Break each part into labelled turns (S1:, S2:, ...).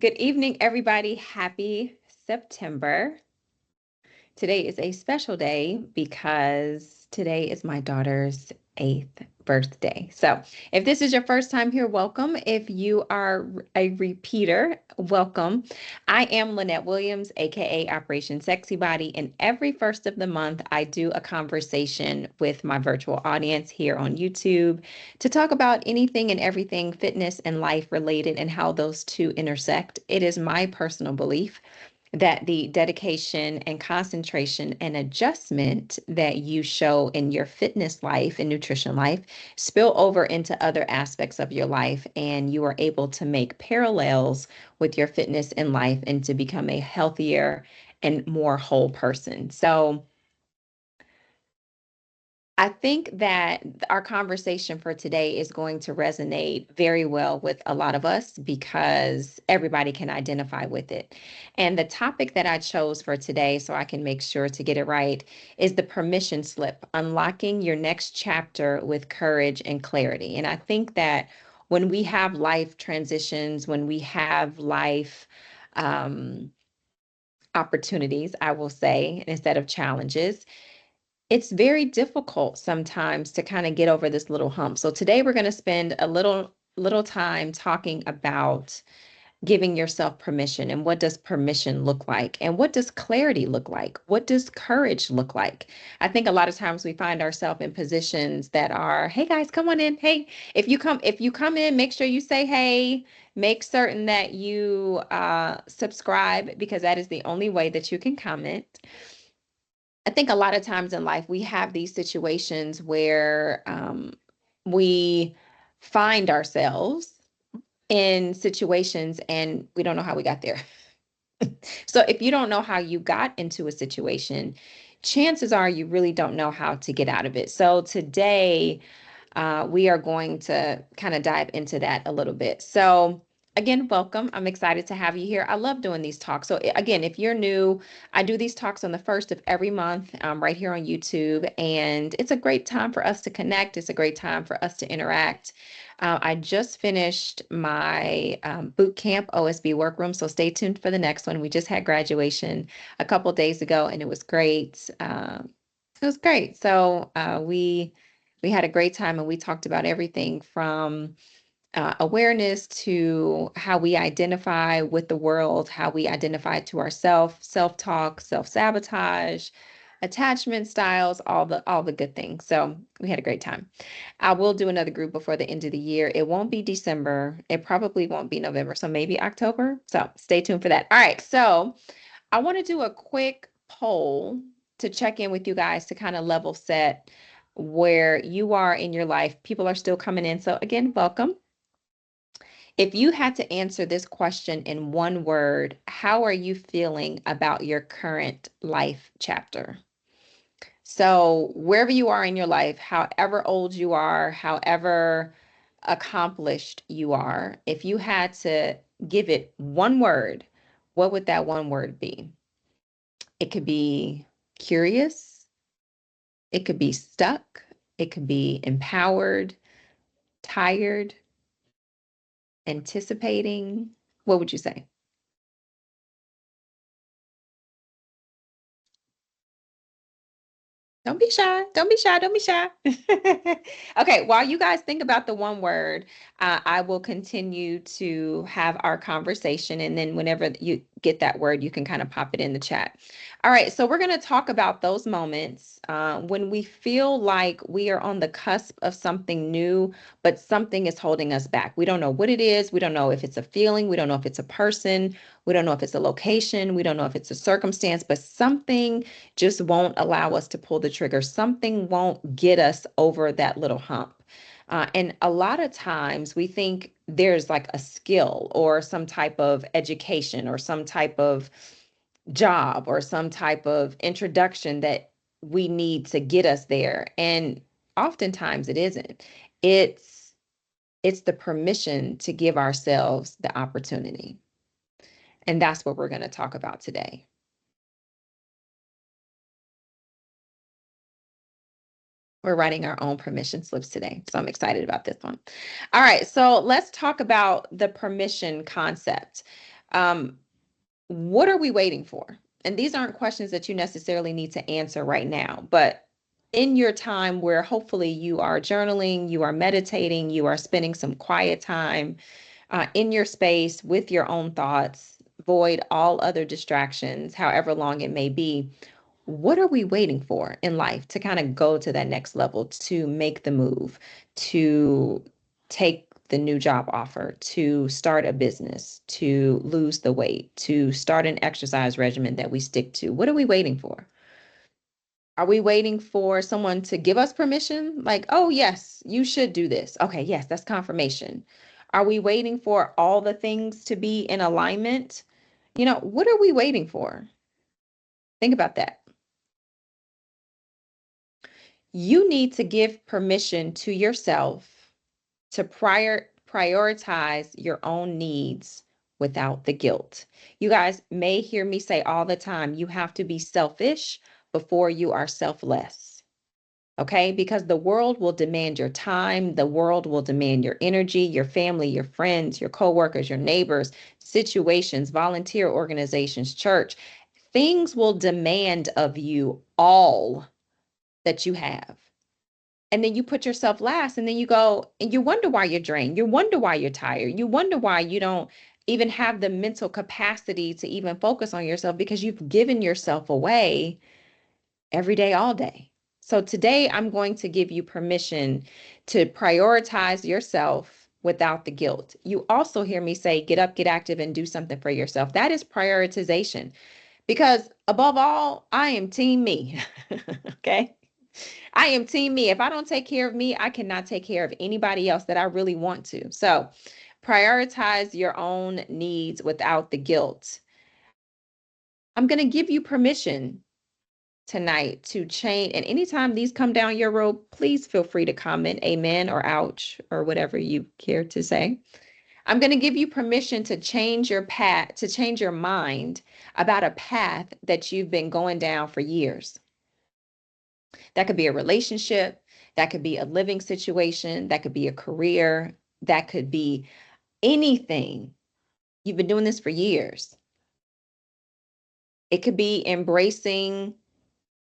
S1: Good evening, everybody. Happy September. Today is a special day because today is my daughter's 8th birthday. So, if this is your first time here, welcome. If you are a repeater, welcome. I am Lynette Williams, aka Operation Sexy Body, and every first of the month, I do a conversation with my virtual audience here on YouTube to talk about anything and everything fitness and life related and how those two intersect. It is my personal belief that the dedication and concentration and adjustment that you show in your fitness life and nutrition life spill over into other aspects of your life, and you are able to make parallels with your fitness in life and to become a healthier and more whole person. So, I think that our conversation for today is going to resonate very well with a lot of us because everybody can identify with it. And the topic that I chose for today, so I can make sure to get it right, is the permission slip, unlocking your next chapter with courage and clarity. And I think that when we have life transitions, when we have life, um, opportunities, I will say, instead of challenges, it's very difficult sometimes to kind of get over this little hump. So today we're going to spend a little time talking about giving yourself permission, and what does permission look like, and what does clarity look like, what does courage look like. I think a lot of times we find ourselves in positions that are, hey guys, come on in. Hey, if you come in, make sure you say hey, make certain that you subscribe, because that is the only way that you can comment. I think a lot of times in life, we have these situations where we find ourselves in situations and we don't know how we got there. So if you don't know how you got into a situation, chances are you really don't know how to get out of it. So today, we are going to kind of dive into that a little bit. So, again, welcome. I'm excited to have you here. I love doing these talks. So, again, if you're new, I do these talks on the first of every month right here on YouTube. And it's a great time for us to connect, it's a great time for us to interact. I just finished my boot camp OSB workroom, so stay tuned for the next one. We just had graduation a couple days ago, and it was great. It was great. So we had a great time, and we talked about everything from awareness to how we identify with the world, how we identify to ourselves, self-talk, self-sabotage, attachment styles, all the good things. So we had a great time. I will do another group before the end of the year. It won't be December. It probably won't be November. So maybe October. So stay tuned for that. All right. So I want to do a quick poll to check in with you guys to kind of level set where you are in your life. People are still coming in. So, again, welcome. If you had to answer this question in one word, how are you feeling about your current life chapter? So, wherever you are in your life, however old you are, however accomplished you are, if you had to give it one word, what would that one word be? It could be curious, it could be stuck, it could be empowered, tired, anticipating. What would you say? Don't be shy. Don't be shy. Don't be shy. Okay, while you guys think about the one word, I will continue to have our conversation. And then whenever you get that word, you can kind of pop it in the chat. All right, so we're going to talk about those moments when we feel like we are on the cusp of something new, but something is holding us back. We don't know what it is. We don't know if it's a feeling. We don't know if it's a person. We don't know if it's a location. We don't know if it's a circumstance, but something just won't allow us to pull the trigger. Something won't get us over that little hump. And a lot of times we think there's like a skill or some type of education or some type of job or some type of introduction that we need to get us there. And oftentimes it isn't. It's it's the permission to give ourselves the opportunity. And that's what we're going to talk about today. We're writing our own permission slips today. So I'm excited about this one. All right. So let's talk about the permission concept. Um, what are we waiting for? And these aren't questions that you necessarily need to answer right now, but in your time where hopefully you are journaling, you are meditating, you are spending some quiet time in your space with your own thoughts, void all other distractions, however long it may be. What are we waiting for in life to kind of go to that next level, to make the move, to take the new job offer, to start a business, to lose the weight, to start an exercise regimen that we stick to? What are we waiting for? Are we waiting for someone to give us permission? Like, oh, yes, you should do this. Okay, yes, that's confirmation. Are we waiting for all the things to be in alignment? What are we waiting for? Think about that. You need to give permission to yourself to prioritize your own needs without the guilt. You guys may hear me say all the time, you have to be selfish before you are selfless. Okay? Because the world will demand your time, the world will demand your energy, your family, your friends, your coworkers, your neighbors, situations, volunteer organizations, church. Things will demand of you all that you have. And then you put yourself last, and then you go and you wonder why you're drained. You wonder why you're tired. You wonder why you don't even have the mental capacity to even focus on yourself because you've given yourself away every day, all day. So today I'm going to give you permission to prioritize yourself without the guilt. You also hear me say, get up, get active, and do something for yourself. That is prioritization because above all, I am team me. Okay. I am team me. If I don't take care of me, I cannot take care of anybody else that I really want to. So prioritize your own needs without the guilt. I'm going to give you permission tonight to change. And anytime these come down your road, please feel free to comment amen or ouch or whatever you care to say. I'm going to give you permission to change your path, to change your mind about a path that you've been going down for years. That could be a relationship, that could be a living situation, that could be a career, that could be anything. You've been doing this for years. It could be embracing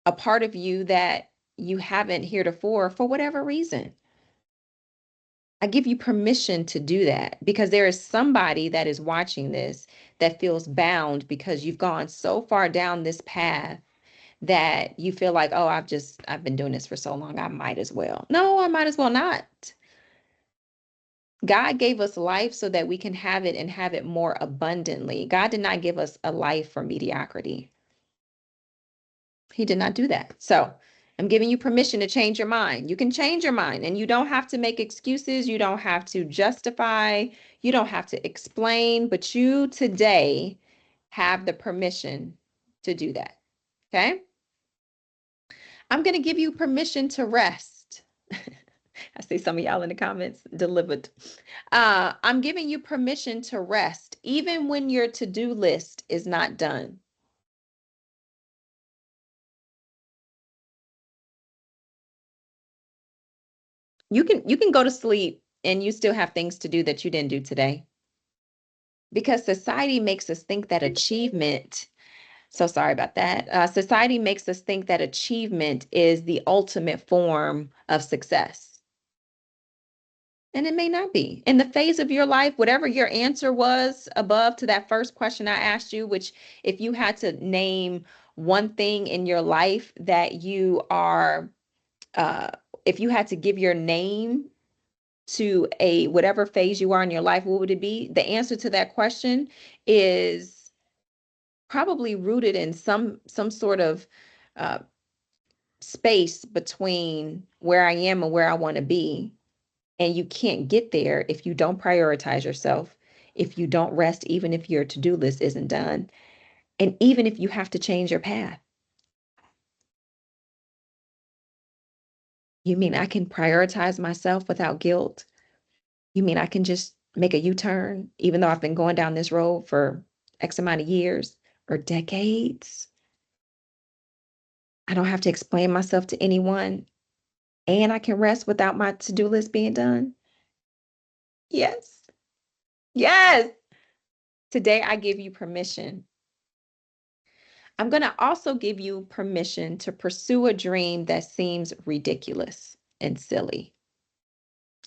S1: a part of you that you haven't heretofore for whatever reason. I give you permission to do that because there is somebody that is watching this that feels bound because you've gone so far down this path that you feel like, oh, I've been doing this for so long, I might as well. No, I might as well not. God gave us life so that we can have it and have it more abundantly. God did not give us a life for mediocrity. He did not do that. So I'm giving you permission to change your mind. You can change your mind and you don't have to make excuses. You don't have to justify. You don't have to explain, but you today have the permission to do that. Okay. I'm going to give you permission to rest. I see some of y'all in the comments delivered. I'm giving you permission to rest, even when your to-do list is not done. You can go to sleep and you still have things to do that you didn't do today. Because society makes us think that achievement, so sorry about that. Society makes us think that achievement is the ultimate form of success. And it may not be. In the phase of your life, whatever your answer was above to that first question I asked you, which if you had to name one thing in your life that you are, uh, if you had to give your name to a whatever phase you are in your life, what would it be? The answer to that question is probably rooted in some sort of uh, space between where I am and where I want to be. And you can't get there if you don't prioritize yourself, if you don't rest, even if your to-do list isn't done, and even if you have to change your path. You mean I can prioritize myself without guilt? You mean I can just make a U-turn, even though I've been going down this road for X amount of years or decades? I don't have to explain myself to anyone, and I can rest without my to-do list being done? Yes. Yes. Today, I give you permission. I'm going to also give you permission to pursue a dream that seems ridiculous and silly,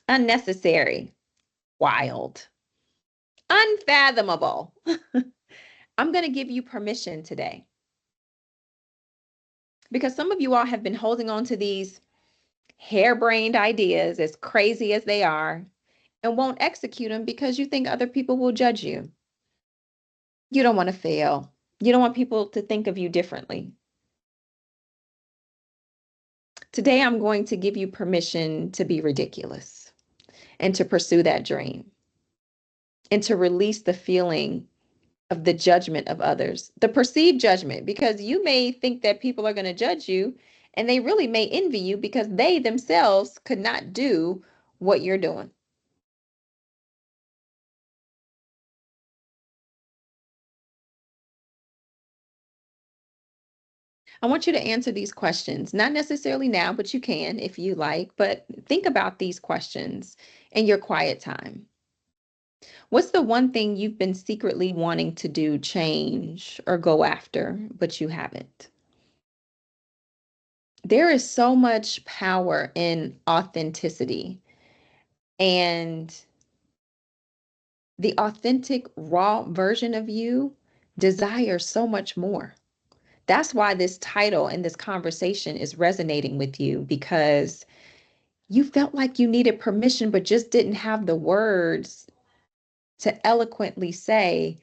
S1: unnecessary, wild, unfathomable. I'm going to give you permission today because some of you all have been holding on to these harebrained ideas, as crazy as they are, and won't execute them because you think other people will judge you. You don't want to fail. You don't want people to think of you differently. Today, I'm going to give you permission to be ridiculous and to pursue that dream and to release the feeling of the judgment of others, the perceived judgment, because you may think that people are going to judge you and they really may envy you because they themselves could not do what you're doing. I want you to answer these questions, not necessarily now, but you can if you like, but think about these questions in your quiet time. What's the one thing you've been secretly wanting to do, change, or go after, but you haven't? There is so much power in authenticity, and the authentic, raw version of you desires so much more. That's why this title and this conversation is resonating with you because you felt like you needed permission, but just didn't have the words to eloquently say,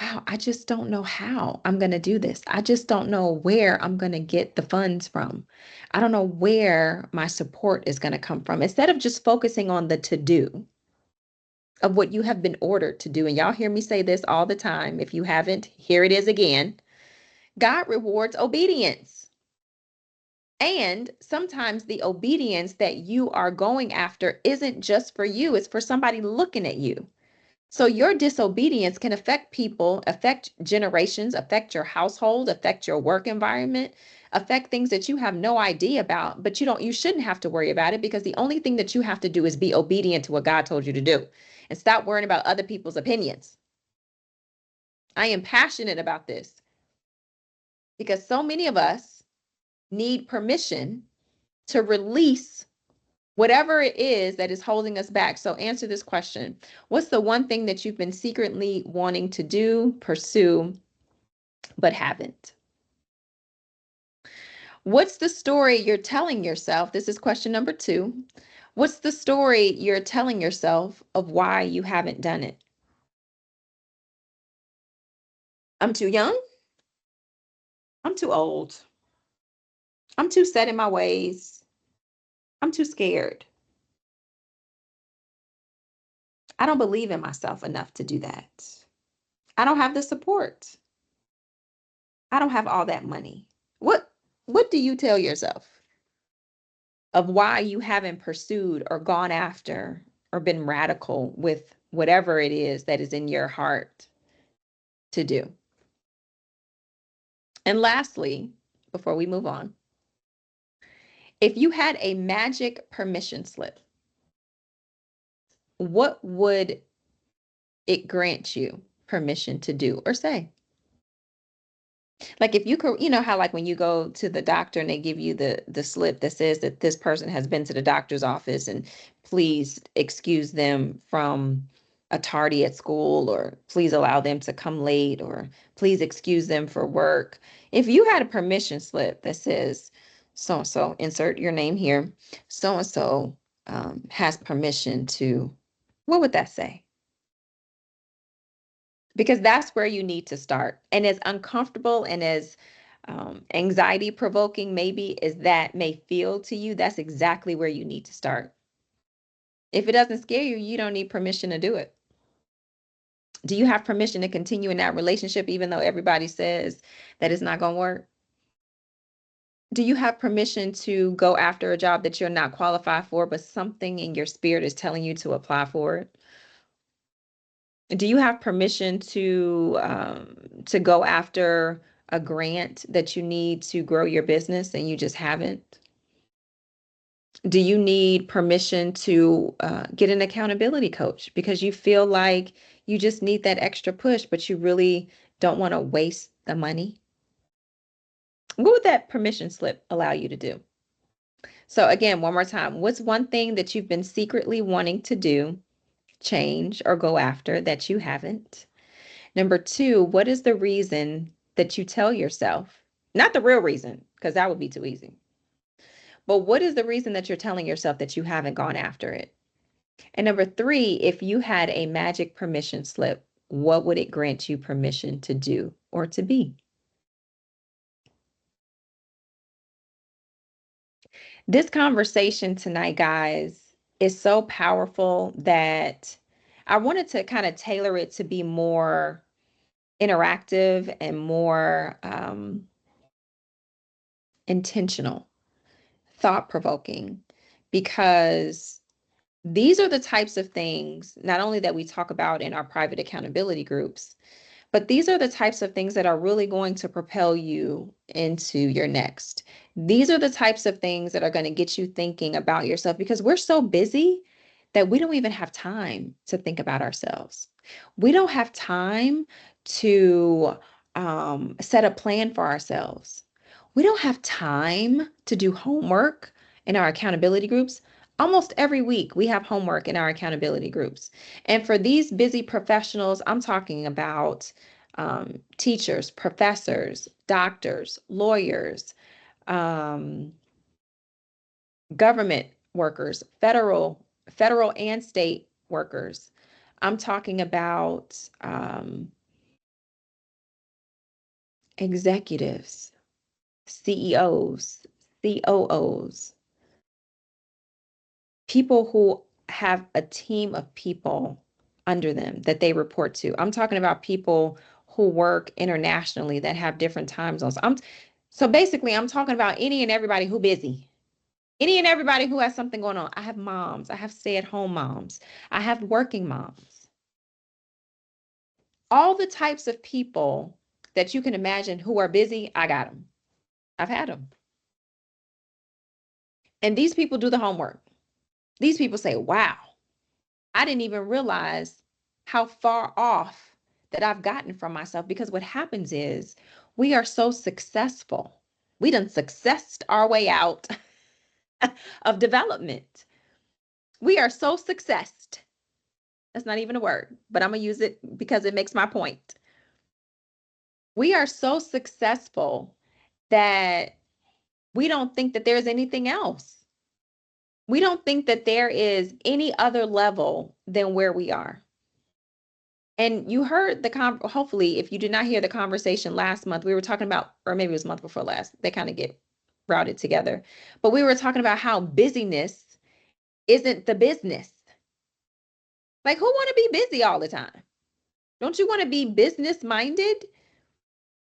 S1: wow, I just don't know how I'm going to do this. I just don't know where I'm going to get the funds from. I don't know where my support is going to come from. Instead of just focusing on the to do of what you have been ordered to do, and y'all hear me say this all the time. If you haven't, here it is again. God rewards obedience. And sometimes the obedience that you are going after isn't just for you, it's for somebody looking at you. So your disobedience can affect people, affect generations, affect your household, affect your work environment, affect things that you have no idea about, but you shouldn't have to worry about it because the only thing that you have to do is be obedient to what God told you to do and stop worrying about other people's opinions. I am passionate about this because so many of us need permission to release whatever it is that is holding us back. So answer this question. What's the one thing that you've been secretly wanting to do, pursue, but haven't? What's the story you're telling yourself? This is question number 2. What's the story you're telling yourself of why you haven't done it? I'm too young. I'm too old. I'm too set in my ways. I'm too scared. I don't believe in myself enough to do that. I don't have the support. I don't have all that money. What do you tell yourself of why you haven't pursued or gone after or been radical with whatever it is that is in your heart to do? And lastly, before we move on, if you had a magic permission slip, what would it grant you permission to do or say? Like if you could, you know how like when you go to the doctor and they give you the slip that says that this person has been to the doctor's office and please excuse them from a tardy at school, or please allow them to come late, or please excuse them for work. If you had a permission slip that says so and so, insert your name here, so and so has permission to, what would that say? Because that's where you need to start. And as uncomfortable and as anxiety provoking maybe as that may feel to you, that's exactly where you need to start. If it doesn't scare you, you don't need permission to do it. Do you have permission to continue in that relationship even though everybody says that it's not going to work? Do you have permission to go after a job that you're not qualified for, but something in your spirit is telling you to apply for it? Do you have permission to go after a grant that you need to grow your business and you just haven't? Do you need permission to get an accountability coach because you feel like You just need that extra push, but you really don't want to waste the money. What would that permission slip allow you to do? So, again, one more time, what's one thing that you've been secretly wanting to do, change, or go after that you haven't? Number two, what is the reason that you tell yourself? Not the real reason, because that would be too easy. But what is the reason that you're telling yourself that you haven't gone after it? And number three, if you had a magic permission slip, what would it grant you permission to do or to be? This conversation tonight, guys, is so powerful that I wanted to kind of tailor it to be more interactive and more intentional, thought provoking, because these are the types of things not only that we talk about in our private accountability groups, but these are the types of things that are really going to propel you into your next. These are the types of things that are going to get you thinking about yourself, because we're so busy that we don't even have time to think about ourselves. We don't have time to set a plan for ourselves. We don't have time to do homework in our accountability groups. Almost every week, we have homework in our accountability groups. And for these busy professionals, I'm talking about teachers, professors, doctors, lawyers, um, government workers, federal and state workers. I'm talking about executives, CEOs, COOs, people who have a team of people under them that they report to. I'm talking about people who work internationally that have different time zones. So basically I'm talking about any and everybody who busy. Any and everybody who has something going on. I have moms, I have stay-at-home moms, I have working moms. All the types of people that you can imagine who are busy, I got them. I've had them. And these people do the homework. These people say, wow, I didn't even realize how far off that I've gotten from myself, because what happens is we are so successful. We done successed our way out of development. We are so successed. That's not even a word, but I'm going to use it because it makes my point. We are so successful that we don't think that there's anything else. We don't think that there is any other level than where we are. And you heard hopefully, if you did not hear the conversation last month, we were talking about, or maybe it was the month before last, they kind of get routed together. But we were talking about how busyness isn't the business. Like, who want to be busy all the time? Don't you want to be business minded?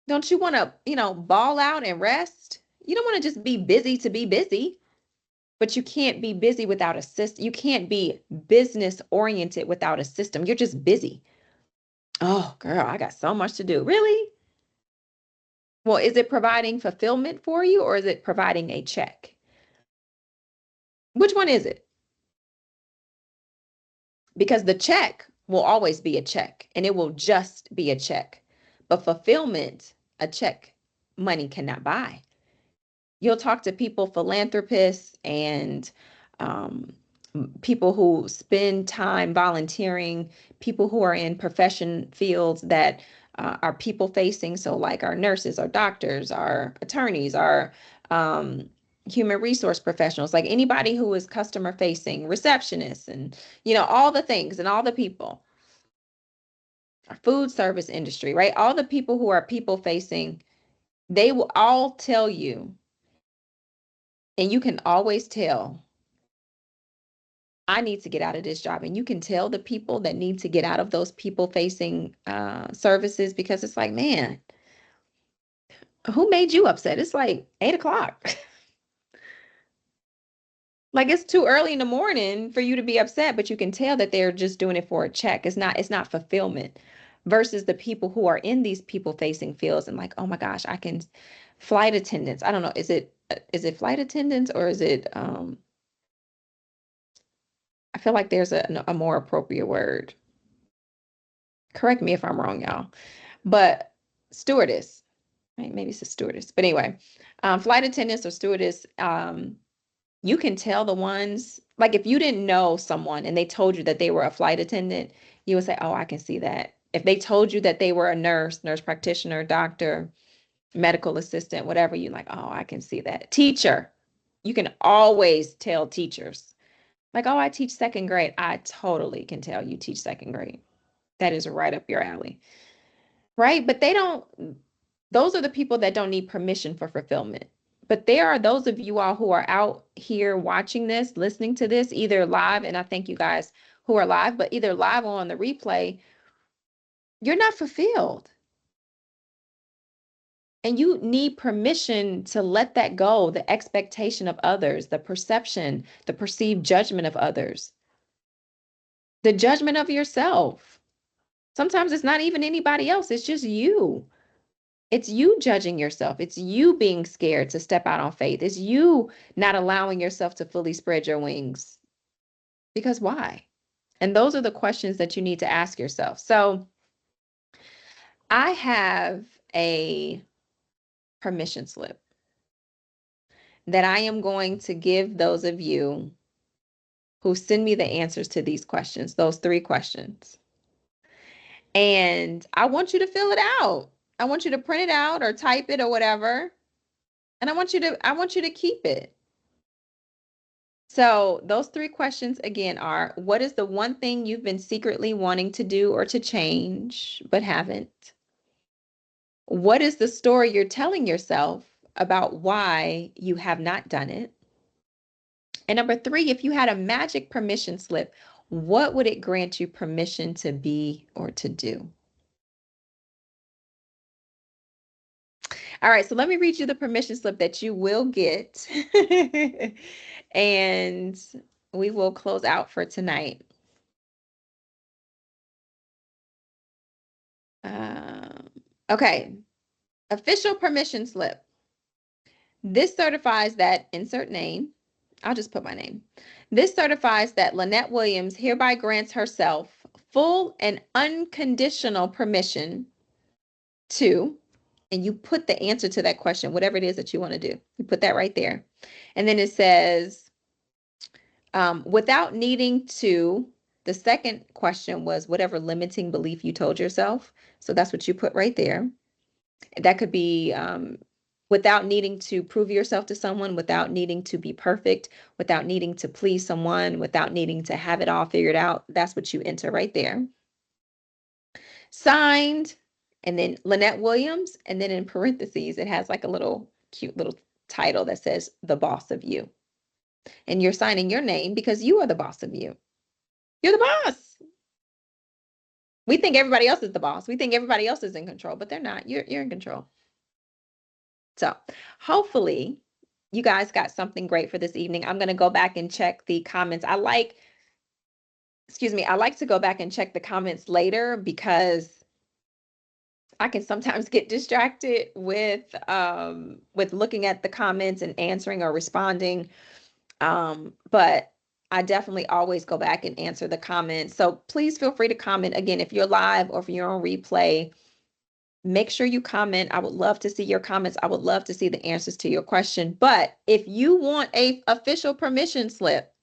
S1: Don't you want to, ball out and rest? You don't want to just be busy to be busy, but you can't be busy without a system. You can't be business oriented without a system. You're just busy. Oh, girl, I got so much to do. Really? Well, is it providing fulfillment for you, or is it providing a check? Which one is it? Because the check will always be a check, and it will just be a check. But fulfillment, a check, money cannot buy. You'll talk to people, philanthropists, and um, people who spend time volunteering, people who are in profession fields that are people facing. So, like our nurses, our doctors, our attorneys, our um, human resource professionals, like anybody who is customer facing, receptionists, and all the things and all the people, our food service industry, right? All the people who are people facing, they will all tell you, and you can always tell, I need to get out of this job. And you can tell the people that need to get out of those people facing services, because it's like, man, who made you upset? It's like 8 o'clock. Like, it's too early in the morning for you to be upset, but you can tell that they're just doing it for a check. It's not fulfillment, versus the people who are in these people facing fields and like, oh my gosh, I can flight attendants. I don't know. Is it flight attendants, or is it I feel like there's a more appropriate word. Correct me if I'm wrong, y'all. But stewardess, right? Maybe it's a stewardess. But anyway, flight attendants or stewardess, you can tell the ones, like if you didn't know someone and they told you that they were a flight attendant, you would say, oh, I can see that. If they told you that they were a nurse, nurse practitioner, doctor, medical assistant, whatever, you're like, oh, I can see that. Teacher, you can always tell teachers. Like, oh, I teach second grade. I totally can tell you teach second grade. That is right up your alley. Right? But they don't, those are the people that don't need permission for fulfillment. But there are those of you all who are out here watching this, listening to this, either live, and I thank you guys who are live, but either live or on the replay, you're not fulfilled. And you need permission to let that go, the expectation of others, the perception, the perceived judgment of others, the judgment of yourself. Sometimes it's not even anybody else, it's just you. It's you judging yourself. It's you being scared to step out on faith. It's you not allowing yourself to fully spread your wings. Because why? And those are the questions that you need to ask yourself. So I have a permission slip that I am going to give those of you who send me the answers to these questions, those 3 questions. And I want you to fill it out. I want you to print it out or type it or whatever. And I want you to keep it. So those 3 questions again are, what is the one thing you've been secretly wanting to do or to change but haven't? What is the story you're telling yourself about why you have not done it? And number 3, if you had a magic permission slip, what would it grant you permission to be or to do? All right, so let me read you the permission slip that you will get. And we will close out for tonight. Okay, official permission slip. This certifies that, insert name, I'll just put my name. This certifies that Lynette Williams hereby grants herself full and unconditional permission to, and you put the answer to that question, whatever it is that you want to do. You put that right there. And then it says, without needing to, the second question was whatever limiting belief you told yourself. So that's what you put right there. That could be without needing to prove yourself to someone, without needing to be perfect, without needing to please someone, without needing to have it all figured out. That's what you enter right there. Signed, and then Lynette Williams, and then in parentheses, it has like a little cute little title that says the boss of you. And you're signing your name because you are the boss of you. You're the boss. We think everybody else is the boss. We think everybody else is in control, but they're not. You're in control. So hopefully you guys got something great for this evening. I'm going to go back and check the comments. I like to go back and check the comments later because I can sometimes get distracted with looking at the comments and answering or responding. But I definitely always go back and answer the comments. So please feel free to comment. Again, if you're live or if you're on replay, make sure you comment. I would love to see your comments. I would love to see the answers to your question. But if you want a official permission slip,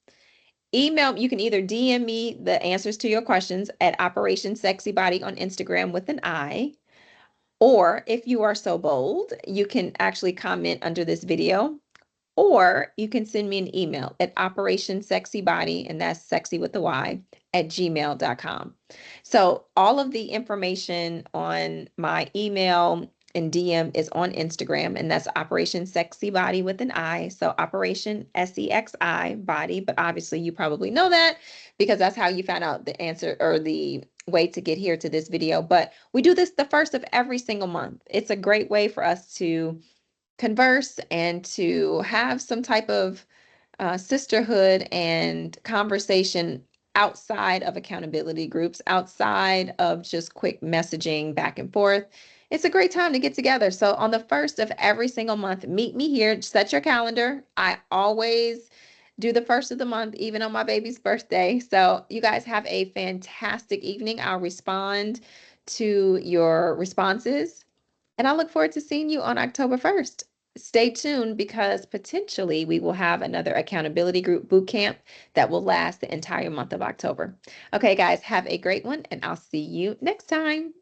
S1: email, you can either DM me the answers to your questions at Operation Sexy Body on Instagram with an I, or if you are so bold, you can actually comment under this video, or you can send me an email at operationsexybody, and that's sexy with the Y, at gmail.com. So all of the information on my email and DM is on Instagram, and that's Operation Sexy Body with an I. So Operation SEXI Body, but obviously you probably know that because that's how you found out the answer or the way to get here to this video. But we do this the first of every single month. It's a great way for us to converse and to have some type of sisterhood and conversation outside of accountability groups, outside of just quick messaging back and forth. It's a great time to get together. So on the first of every single month, meet me here, set your calendar. I always do the first of the month, even on my baby's birthday. So you guys have a fantastic evening. I'll respond to your responses, and I look forward to seeing you on October 1st. Stay tuned because potentially we will have another accountability group boot camp that will last the entire month of October. Okay, guys, have a great one, and I'll see you next time.